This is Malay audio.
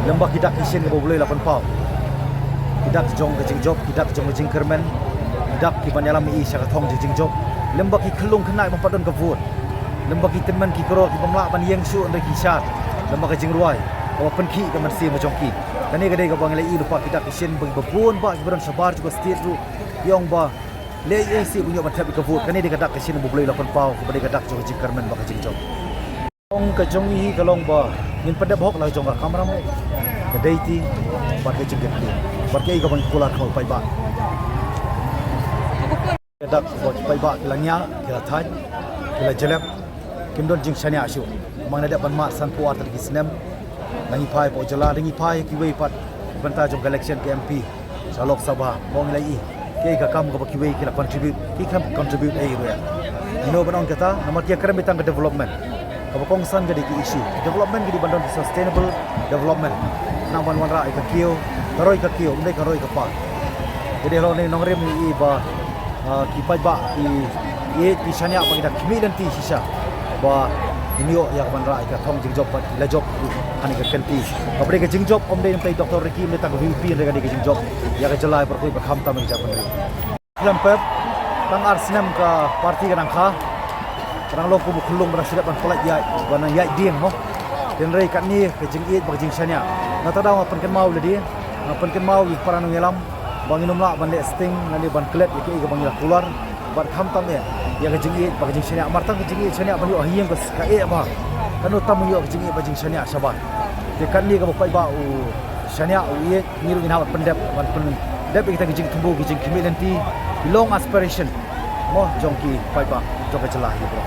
lembah kidak isin ke boleh lapan pau kidak jong ke jing job kidak jong ke jing kermen kidak ki banyalam i sya thong jing job lembah ki kelung kenai mempadon ke vote lembah ki teman ki kro ki pemlak ban yeng su ndai ki syat lembah ke jing ruai awa penki ke man si ma jong ki kani gadai ke bang lai lupa kidak isin bagi babun ba ki baran sabar juga state ru yong ba le si bunyo ban thabi ke vote kani de kidak isin boleh lapan pau ke badai kidak jong jing kermen ba ke jing job ong ke jong hi kalong ba min pada bok la jong ka kamera mo kedai ti bar ke jing ke bar ke ga bang kular khol pai ba dak bot pai ba langya kila thai kila jelep kimdon jing shania shu mang na ban ma san po atar gi snem nangi pai po jala ringi pai ki wei pat banta jong election ke MP sa lok sabha mong lai i ke ga kam ga ki wei kila contribute ki kam contribute ai ro ya banon kata namar kia kerem bitang ke development ka kong san ga ki issue development gi bandon sustainable development nang ban wan ra ka kio karoi ka kio ndai karoi ka pa jadi lo ni nong rem i ba ki pai ba ki shania ba kita kimi dan ti sisa ba inyo ya ban ra ka thong jing job pat la job ani ka kenti ka bre ka jing job om dei play doktor reki me ta VP re ka jing job ya ka jalai par koi ba kham ta me ja ban re lampep tang arsenal ka parti ka nang kha Karang lo ku bukulung berasal ban polai ya ban ya diem mo den rei kat ni ke jing it ba jing shania na ta daw pan kan mau le di pan kan mau i paran ngelam bang inum la ban le sting ngani ban klet ke ga bang la kular ban kham tam ya ke jing it ba jing shania martang ke jing it shania ban yo hiyeng ka ka e ba kan utam yo ke jing it ba jing shania sabar de kan ni ga ba pai ba u shania u ye ni ru ina pendep ban pen dep kita ke jing tumbu ke jing kimilenti long aspiration mo jongki pai ba jong ke celah ni bro